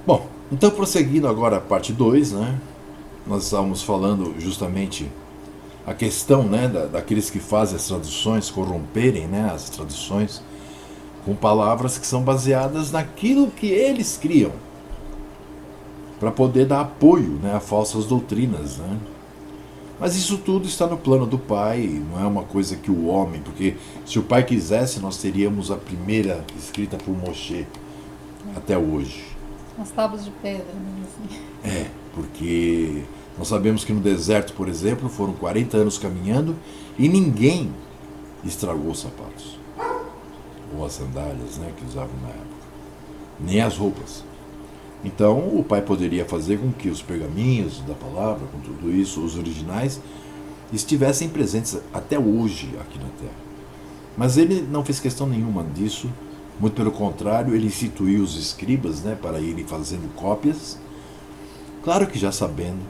Bom, então prosseguindo agora a parte 2, né? Nós estávamos falando justamente a questão, né, daqueles que fazem as traduções corromperem, né, as traduções com palavras que são baseadas naquilo que eles criam para poder dar apoio, né, a falsas doutrinas, né? Mas isso tudo está no plano do Pai, não é uma coisa que o homem, porque se o Pai quisesse, nós teríamos a primeira escrita por Moshe até hoje. As tábuas de pedra, né? Assim. Porque nós sabemos que no deserto, por exemplo, foram 40 anos caminhando e ninguém estragou os sapatos. Ou as sandálias, né, que usavam na época. Nem as roupas. Então o pai poderia fazer com que os pergaminhos da palavra, com tudo isso, os originais, estivessem presentes até hoje aqui na Terra. Mas ele não fez questão nenhuma disso. Muito pelo contrário, ele instituiu os escribas, né, para irem fazendo cópias. Claro que já sabendo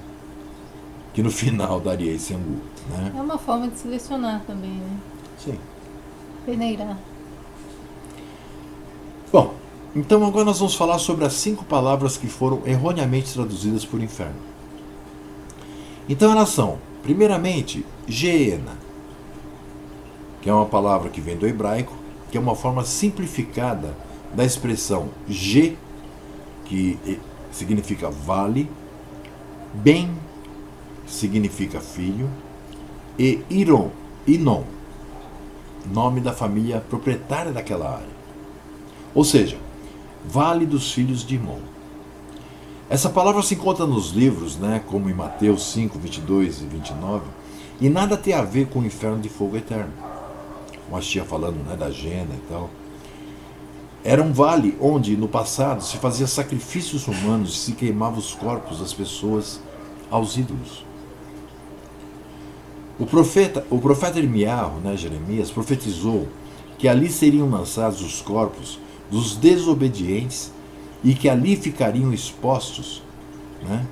que no final daria esse angu, né? É uma forma de selecionar também, né? Sim. Peneirar. Bom, então agora nós vamos falar sobre as 5 palavras que foram erroneamente traduzidas por inferno. Então elas são, primeiramente, Geena, que é uma palavra que vem do hebraico, que é uma forma simplificada da expressão Ge, que significa vale, Ben significa filho, e Inon, nome da família proprietária daquela área. Ou seja, Vale dos Filhos de Imon. Essa palavra se encontra nos livros, né, como em Mateus 5, 22 e 29, e nada tem a ver com o inferno de fogo eterno. Como a tia falando, né, da Gena e tal. Era um vale onde, no passado, se fazia sacrifícios humanos e se queimava os corpos das pessoas aos ídolos. O profeta Irmiarro, né, Jeremias, profetizou que ali seriam lançados os corpos dos desobedientes e que ali ficariam expostos, né?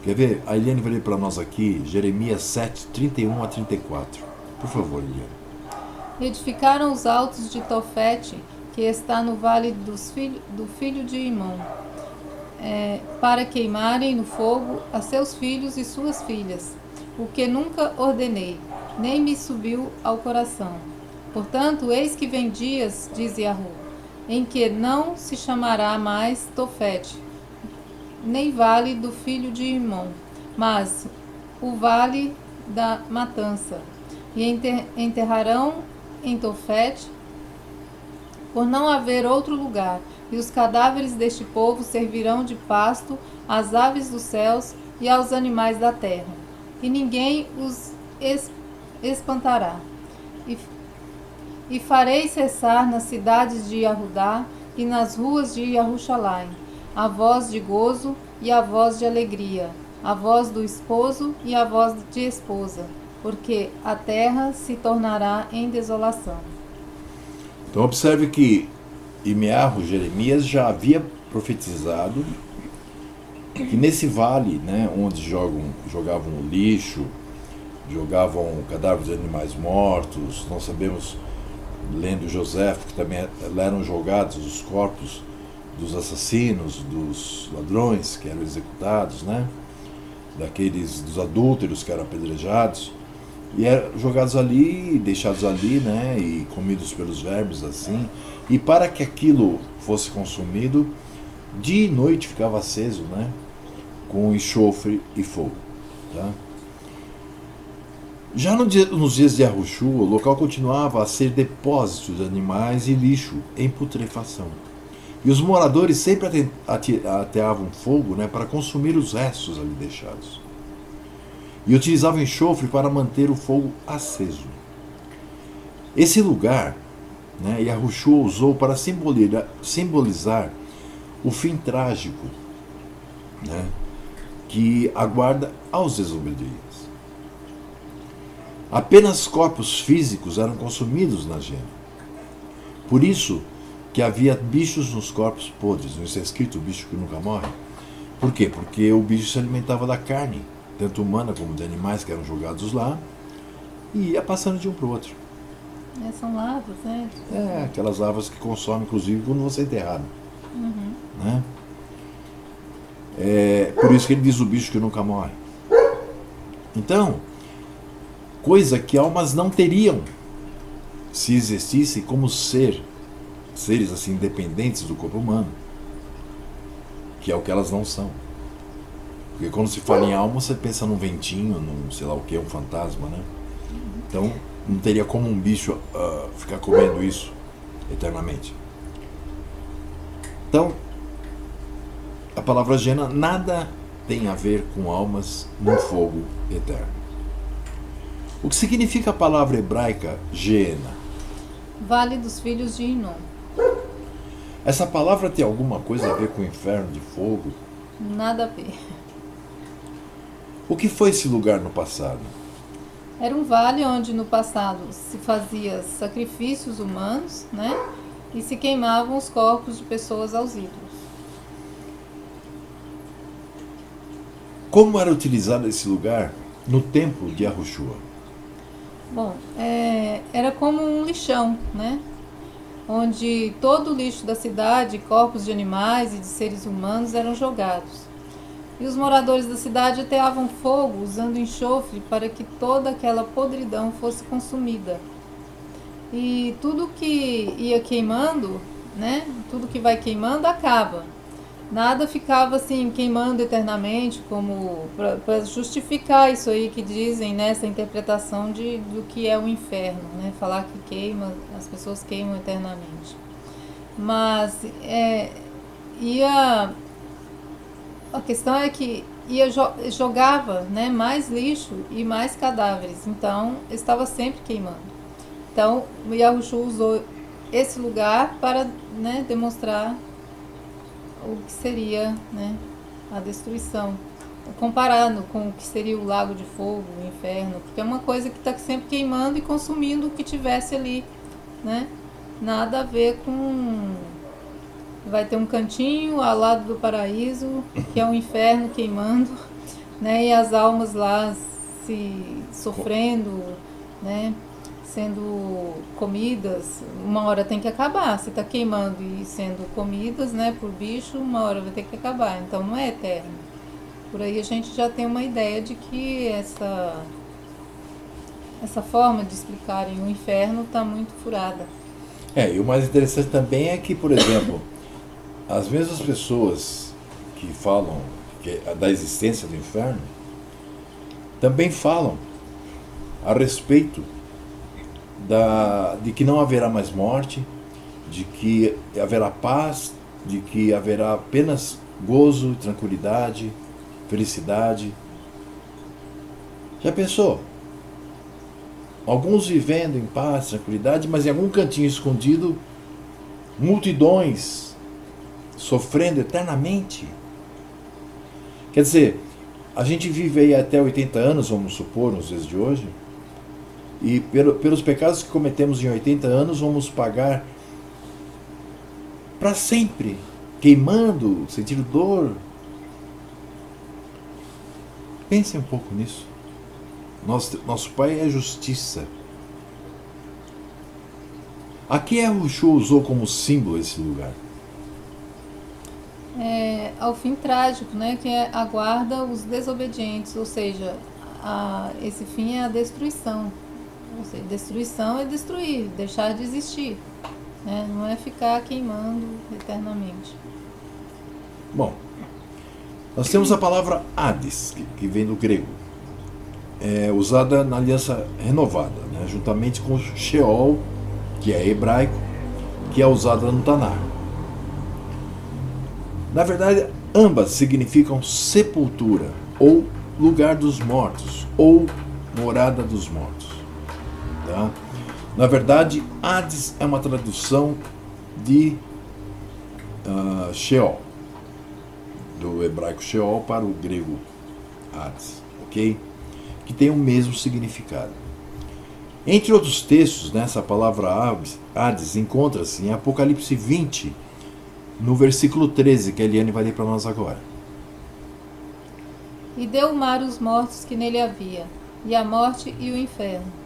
Quer ver? A Eliane vai ler para nós aqui Jeremias 7, 31 a 34. Por favor, Eliane. Edificaram os altos de Tofete, que está no vale do filho de Imom, para queimarem no fogo a seus filhos e suas filhas, o que nunca ordenei, nem me subiu ao coração. Portanto, eis que vem dias, diz Yahú, em que não se chamará mais Tofete, nem vale do filho de Imom, mas o vale da matança. E enterrarão em Tofete, por não haver outro lugar, e os cadáveres deste povo servirão de pasto às aves dos céus e aos animais da terra, e ninguém os espantará. E, e farei cessar nas cidades de Yahudá e nas ruas de Yahushalaim a voz de gozo e a voz de alegria, a voz do esposo e a voz de esposa, porque a terra se tornará em desolação. Então observe que Imearro, Jeremias, já havia profetizado que nesse vale, né, onde jogavam o lixo, jogavam cadáveres de animais mortos, nós sabemos, lendo José, que também eram jogados os corpos dos assassinos, dos ladrões que eram executados, né, dos adúlteros que eram apedrejados, e eram jogados ali, deixados ali, né, e comidos pelos vermes assim, e para que aquilo fosse consumido, dia e noite ficava aceso, né, com enxofre e fogo, tá? Já nos dias de Arruxu, o local continuava a ser depósito de animais e lixo em putrefação. E os moradores sempre ateavam fogo, né, para consumir os restos ali deixados. E utilizavam enxofre para manter o fogo aceso. Esse lugar, né, Yahushua usou para simbolizar o fim trágico, né, que aguarda aos desobedientes. Apenas corpos físicos eram consumidos na gema. Por isso que havia bichos nos corpos podres. Não está escrito o bicho que nunca morre? Por quê? Porque o bicho se alimentava da carne, tanto humana como de animais que eram jogados lá, e ia passando de um para o outro. São larvas, né? Aquelas larvas que consomem, inclusive, quando você é enterrado. Né? Por isso que ele diz o bicho que nunca morre. Então, coisa que almas não teriam se existissem como seres assim independentes do corpo humano, que é o que elas não são. Porque quando se fala em alma, você pensa num ventinho, num sei lá o que, um fantasma, né? Então, não teria como um bicho ficar comendo isso eternamente. Então, a palavra Gena nada tem a ver com almas num fogo eterno. O que significa a palavra hebraica Gena? Vale dos filhos de Inom. Essa palavra tem alguma coisa a ver com o inferno de fogo? Nada a ver. O que foi esse lugar no passado? Era um vale onde no passado se fazia sacrifícios humanos, né? E se queimavam os corpos de pessoas aos ídolos. Como era utilizado esse lugar no templo de Yahushua? Bom, era como um lixão, né? Onde todo o lixo da cidade, corpos de animais e de seres humanos eram jogados. E os moradores da cidade ateavam fogo usando enxofre para que toda aquela podridão fosse consumida. E tudo que ia queimando, né? Tudo que vai queimando acaba. Nada ficava assim queimando eternamente, como para justificar isso aí que dizem nessa interpretação do que é o inferno, né? Falar que queima, as pessoas queimam eternamente. Mas a questão é que jogava, né, mais lixo e mais cadáveres, então estava sempre queimando. Então o Yahushua usou esse lugar para, né, demonstrar o que seria, né, a destruição, comparando com o que seria o lago de fogo, o inferno, porque é uma coisa que está sempre queimando e consumindo o que tivesse ali, né? Nada a ver com... Vai ter um cantinho ao lado do paraíso, que é o inferno queimando, né? E as almas lá se sofrendo, né? Sendo comidas, uma hora tem que acabar. Se está queimando e sendo comidas, né, por bicho, uma hora vai ter que acabar. Então não é eterno. Por aí a gente já tem uma ideia de que essa forma de explicarem o inferno está muito furada. E o mais interessante também é que, por exemplo, as mesmas pessoas que falam da existência do inferno também falam a respeito de que não haverá mais morte, de que haverá paz, de que haverá apenas gozo, tranquilidade, felicidade. Já pensou? Alguns vivendo em paz, tranquilidade, mas em algum cantinho escondido, multidões sofrendo eternamente. Quer dizer, a gente vive aí até 80 anos, vamos supor, nos dias de hoje, e pelos pecados que cometemos em 80 anos, vamos pagar para sempre, queimando, sentindo dor. Pensem um pouco nisso. Nosso Pai é justiça. A que Yahushua usou como símbolo esse lugar? Ao fim trágico, né, que aguarda os desobedientes, ou seja, esse fim é a destruição. Ou seja, destruição é destruir, deixar de existir, né? Não é ficar queimando eternamente. Bom, nós temos a palavra Hades, que vem do grego, usada na Aliança Renovada, né? Juntamente com Sheol, que é hebraico, que é usada no Tanar. Na verdade, ambas significam sepultura, ou lugar dos mortos, ou morada dos mortos. Tá? Na verdade, Hades é uma tradução de Sheol, do hebraico Sheol para o grego Hades, ok? Que tem o mesmo significado. Entre outros textos, essa palavra Hades encontra-se em Apocalipse 20, no versículo 13, que a Eliane vai ler para nós agora. E deu o mar os mortos que nele havia, e a morte e o inferno.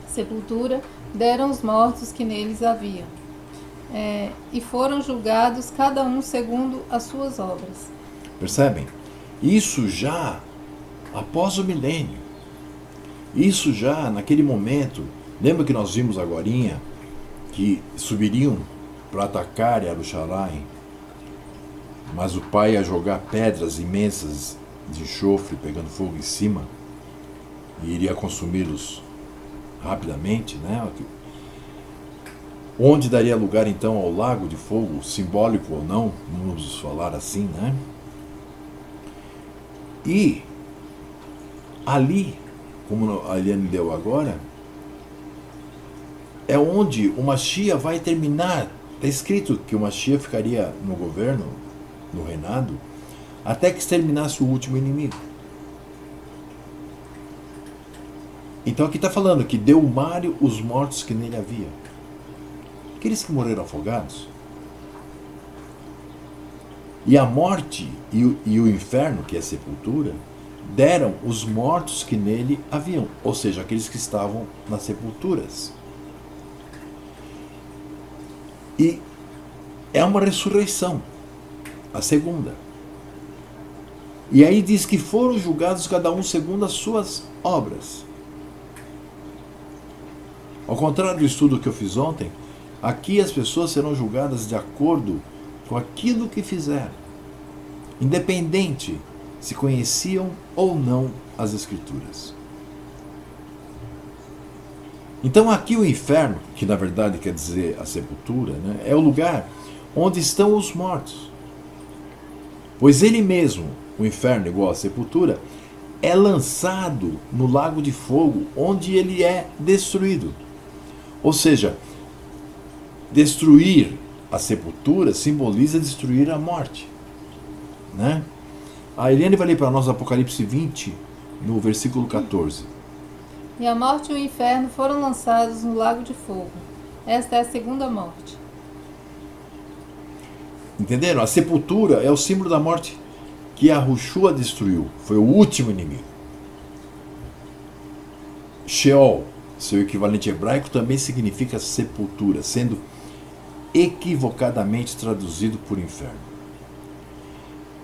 Sepultura deram os mortos que neles haviam. E foram julgados cada um segundo as suas obras. Percebem? Isso já após o milênio. Isso já naquele momento. Lembra que nós vimos agorinha que subiriam para atacar Jerusalém, mas o pai ia jogar pedras imensas de enxofre pegando fogo em cima e iria consumi-los rapidamente, né? Onde daria lugar então ao lago de fogo, simbólico ou não, vamos falar assim, né? E ali, como a Eliane deu agora, é onde o Mashiach vai terminar. Está escrito que o Mashiach ficaria no governo, no reinado, até que exterminasse o último inimigo. Então aqui está falando que deu o Mário os mortos que nele havia. Aqueles que morreram afogados. E a morte e o inferno, que é a sepultura, deram os mortos que nele haviam, ou seja, aqueles que estavam nas sepulturas. E é uma ressurreição, a segunda. E aí diz que foram julgados cada um segundo as suas obras. Ao contrário do estudo que eu fiz ontem, aqui as pessoas serão julgadas de acordo com aquilo que fizeram, independente se conheciam ou não as Escrituras. Então aqui o inferno, que na verdade quer dizer a sepultura, né, é o lugar onde estão os mortos. Pois ele mesmo, o inferno igual a sepultura, é lançado no lago de fogo, onde ele é destruído. Ou seja, destruir a sepultura simboliza destruir a morte, né? A Eliane vai ler para nós Apocalipse 20, no versículo 14. E a morte e o inferno foram lançados no lago de fogo. Esta é a segunda morte. Entenderam? A sepultura é o símbolo da morte que Yahushua destruiu. Foi o último inimigo. Sheol, seu equivalente hebraico, também significa sepultura, sendo equivocadamente traduzido por inferno.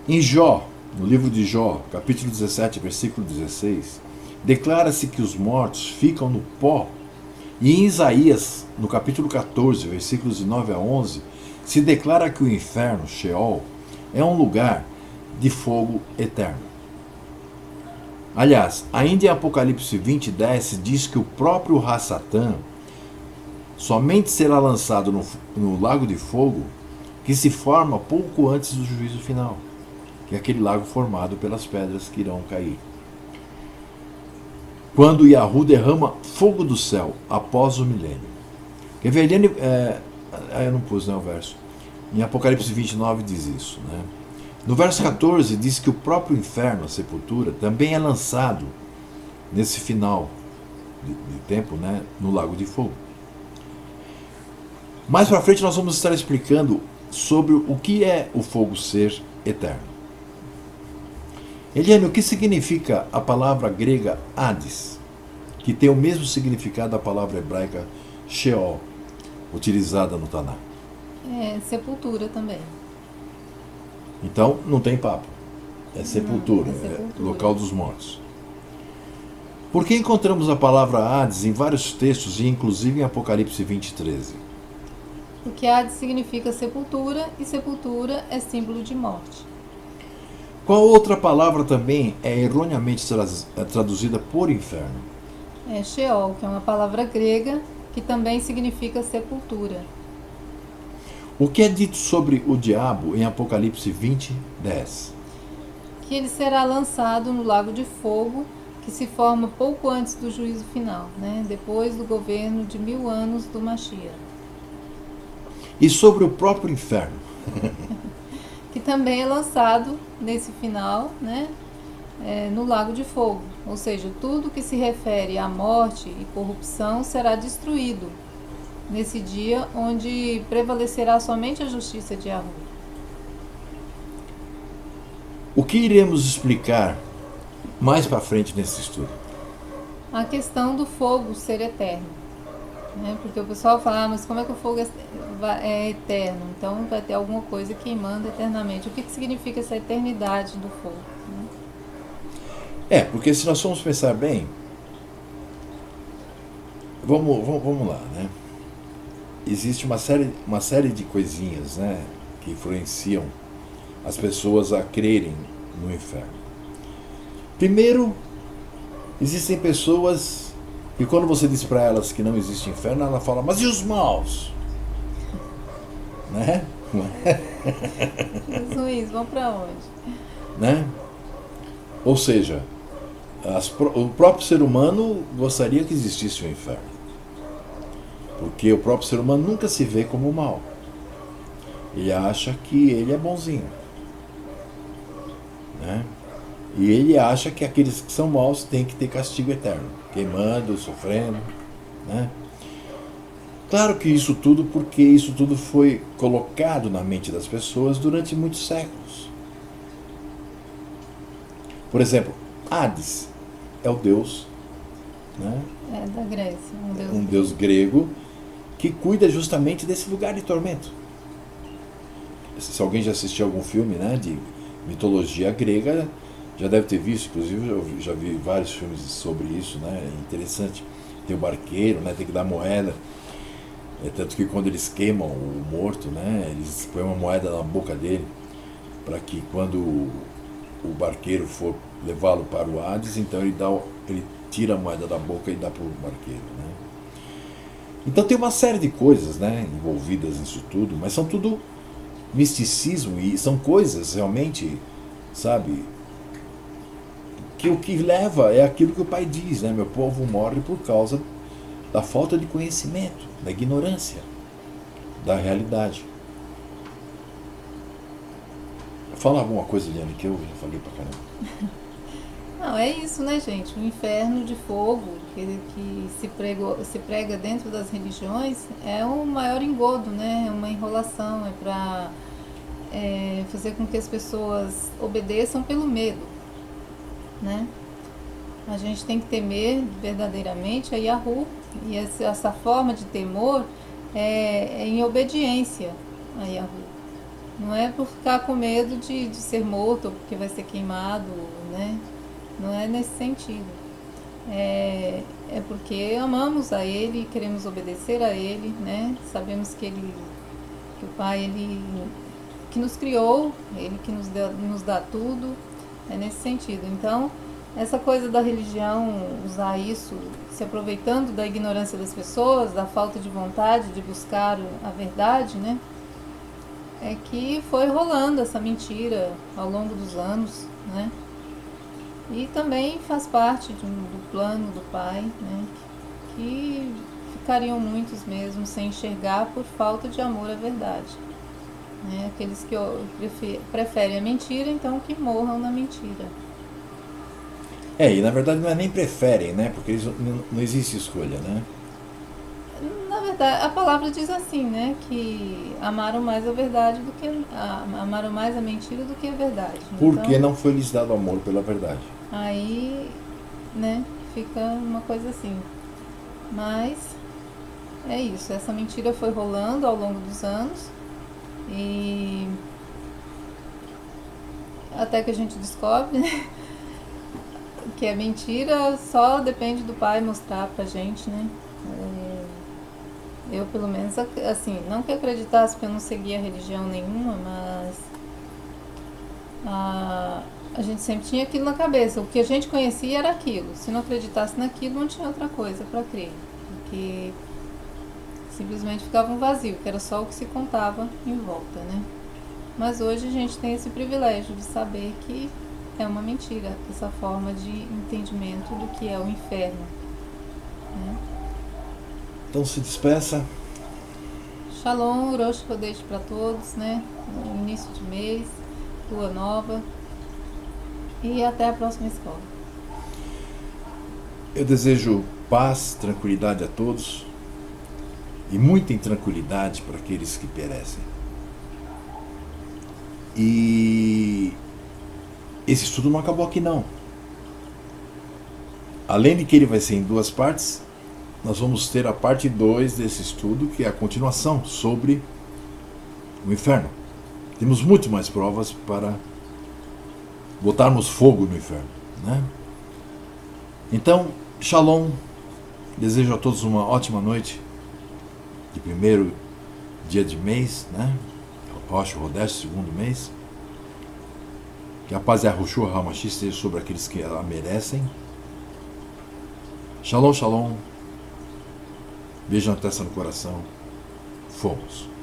Em Jó, no livro de Jó, capítulo 17, versículo 16, declara-se que os mortos ficam no pó. E em Isaías, no capítulo 14, versículos de 9 a 11, se declara que o inferno, Sheol, é um lugar de fogo eterno. Aliás, ainda em Apocalipse 20, 10, se diz que o próprio Hassatã somente será lançado no lago de fogo que se forma pouco antes do juízo final, que é aquele lago formado pelas pedras que irão cair. Quando Yahu derrama fogo do céu após o milênio. Quer ver, Eliane, eu não pus, né, o verso. Em Apocalipse 29 diz isso, né? No verso 14 diz que o próprio inferno, a sepultura, também é lançado nesse final de tempo, né, no lago de fogo. Mais para frente nós vamos estar explicando sobre o que é o fogo ser eterno. Eliane, o que significa a palavra grega Hades, que tem o mesmo significado da palavra hebraica Sheol, utilizada no Taná? É sepultura também. Então, não tem papo. É sepultura, Não, é sepultura. É local dos mortos. Por que encontramos a palavra Hades em vários textos, e inclusive em Apocalipse 20, 13? Porque Hades significa sepultura e sepultura é símbolo de morte. Qual outra palavra também é erroneamente traduzida por inferno? É Sheol, que é uma palavra grega que também significa sepultura. O que é dito sobre o diabo em Apocalipse 20, 10? Que ele será lançado no lago de fogo, que se forma pouco antes do juízo final, né? Depois do governo de 1000 anos do Mashiach. E sobre o próprio inferno? Que também é lançado nesse final, né? No lago de fogo. Ou seja, tudo que se refere à morte e corrupção será destruído nesse dia, onde prevalecerá somente a justiça de Yahu. O que iremos explicar mais para frente nesse estudo? A questão do fogo ser eterno. né? Porque o pessoal fala, mas como é que o fogo é eterno? Então vai ter alguma coisa queimando eternamente. O que significa essa eternidade do fogo? Né? Porque se nós formos pensar bem, vamos lá, né? Existe uma série de coisinhas, né, que influenciam as pessoas a crerem no inferno. Primeiro, existem pessoas que quando você diz para elas que não existe inferno, ela fala, mas e os maus? Né? Os ruins vão para onde? Né? Ou seja, o próprio ser humano gostaria que existisse um inferno. Porque o próprio ser humano nunca se vê como mal. Ele acha que ele é bonzinho. Né? E ele acha que aqueles que são maus têm que ter castigo eterno. Queimando, sofrendo. Né? Claro que isso tudo porque isso tudo foi colocado na mente das pessoas durante muitos séculos. Por exemplo, Hades é o deus, né? É da Grécia, Um deus grego que cuida justamente desse lugar de tormento. Se alguém já assistiu algum filme, né, de mitologia grega, já deve ter visto, inclusive eu já vi vários filmes sobre isso, né? É interessante. Tem o barqueiro, né, tem que dar moeda. Tanto que quando eles queimam o morto, né, eles põem uma moeda na boca dele, para que quando o barqueiro for levá-lo para o Hades, então ele tira a moeda da boca e dá para o barqueiro. Né? Então tem uma série de coisas, né, envolvidas nisso tudo, mas são tudo misticismo e são coisas realmente, sabe, que o que leva é aquilo que o pai diz, né, meu povo morre por causa da falta de conhecimento, da ignorância da realidade. Fala alguma coisa, Liane, que eu já falei pra caramba. Não, é isso, né, gente? O inferno de fogo que se prega dentro das religiões é o maior engodo, né? É uma enrolação, é para fazer com que as pessoas obedeçam pelo medo, né? A gente tem que temer verdadeiramente a Yahu, e essa forma de temor é em obediência a Yahu. Não é por ficar com medo de ser morto ou porque vai ser queimado, né? Não é nesse sentido. É porque amamos a Ele, queremos obedecer a Ele, né? Sabemos que o Pai, Ele que nos criou, Ele que nos dá tudo, é nesse sentido. Então, essa coisa da religião, usar isso, se aproveitando da ignorância das pessoas, da falta de vontade de buscar a verdade, né? É que foi rolando essa mentira ao longo dos anos, né? E também faz parte do plano do Pai, né? Que ficariam muitos mesmo sem enxergar por falta de amor à verdade. Né? Aqueles que preferem a mentira, então que morram na mentira. E na verdade não é nem preferem, né? Porque não existe escolha, né? Na verdade, a palavra diz assim, né? Que amaram mais a verdade do que amaram mais a mentira do que a verdade. Porque então, não foi lhes dado amor pela verdade. Aí, né? Fica uma coisa assim. Mas é isso. Essa mentira foi rolando ao longo dos anos e até que a gente descobre, né? Que é mentira, só depende do Pai mostrar pra gente, né? Eu, pelo menos, assim, não que acreditasse porque eu não seguia religião nenhuma, mas a gente sempre tinha aquilo na cabeça. O que a gente conhecia era aquilo. Se não acreditasse naquilo, não tinha outra coisa para crer. Porque simplesmente ficava um vazio, que era só o que se contava em volta, né? Mas hoje a gente tem esse privilégio de saber que é uma mentira, essa forma de entendimento do que é o inferno. Né? Então se despeça. Shalom, Rosh Chodesh para todos, né? Início de mês, lua nova. E até a próxima escola. Eu desejo paz, tranquilidade a todos e muita intranquilidade para aqueles que perecem. E esse estudo não acabou aqui não. Além de que ele vai ser em duas partes, nós vamos ter a parte 2 desse estudo, que é a continuação sobre o inferno. Temos muito mais provas para botarmos fogo no inferno, né? Então, Shalom, desejo a todos uma ótima noite de primeiro dia de mês, né? Rosh Hodesh, segundo mês. Que a paz e a Yahushua HaMashiach esteja sobre aqueles que ela merecem. Shalom, shalom. Beijo na testa no coração. Fomos.